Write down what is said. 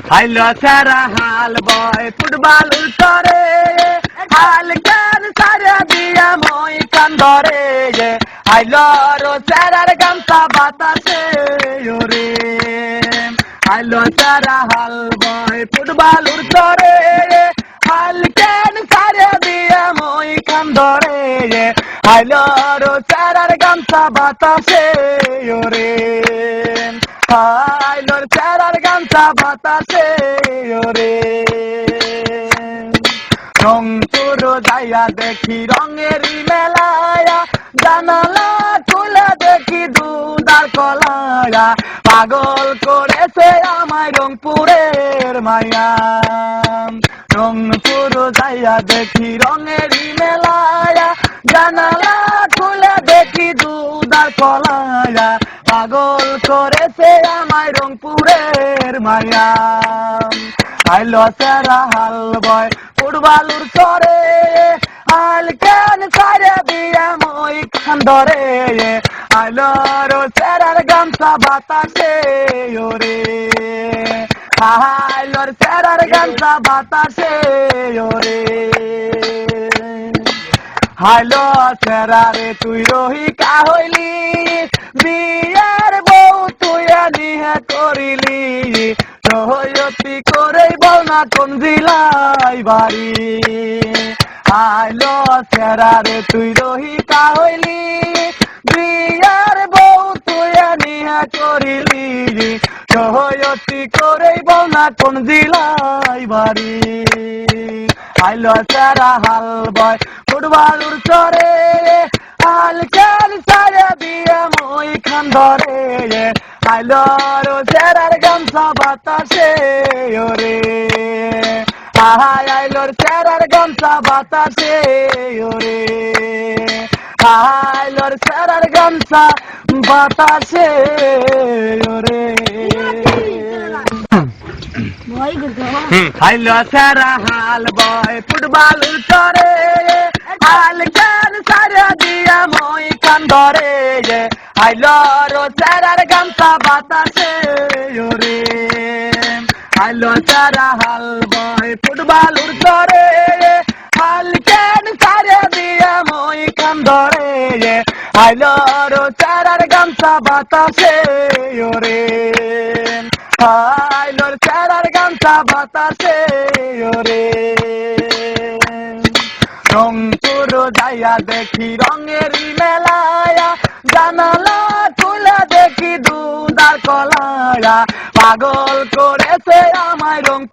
হাইলো সারা হাল বয় ফুটবল উল্টরে হাল কেন সারা দিয়া মই কান্দরে হাইলো রো সারার গামছা বাতাসে ওরে হাইলো সারা হাল বয় ফুটবল উল্টরে হাল কেন সারা দিয়া মই কান্দরে হাইলো রো সারার গামছা বাতাসে ওরে হাইলোর চারার গামছা বাতাসে ওরে রংপুর যাইয়া দেখি রঙেরই মেলায়া জানালা খুলে দেখি দুধার কলায়া পাগল করেছে আমায় রংপুরের মায়া রংপুর যাইয়া দেখি রঙেরই মেলায়া জানালা খুলে দেখি দুধার কলায়া পাগল করেছে আমায় রংপুরের মায়া আইলো সারা হাল বয় ফুটবলুর চরে আল কেন সারে দিয়া মই খান্দরে আইলো রো সারার গামছা বাতাসে ওরে আইলোর সারার গামছা বাতাসে ওরে হাইলো সেরারে তুই রহিকা হইলি বিয়ার বউ তুই নিহে করিলি রহয়তি করেই বল না কোন জিলাই বাড়ি হাইলো সেরারে তুই রহিকা হইলি বিয়ার বউ তুই নিহে করিলি রহয়তি করেই বল না কোন জিলাই বাড়ি আইলো সারা হাল বয় ফুটবলুর চরে হাল কেন সারে দিয়ে মই খান্দরে আইলো রো সারার গামছা বাতাসে ওরে আইলোর সারার গামছা বাতাসে ওরে আইলোর সারার গামছা বাতাসে ওরে হাইলো সারা হাল বয় ফুটবল উল্টরে হাল কেন সারা দিয়া মই কান্দরে হাইলো রো সারার গামছা বাতাসে ওরে হাইলো সারা হাল বয় ফুটবল উল্টরে হাল কেন সারা দিয়া মই কান্দরে হাইলো রো সারার গামছা বাতাসে ওরে হাইলোর সারার গামছা বাতাসে ওরে রংপুর যাইয়া দেখি রঙেরই মেলায়া জানালা খুলে দেখি দুধার কলায়া পাগল করেছে আমায় রংপুর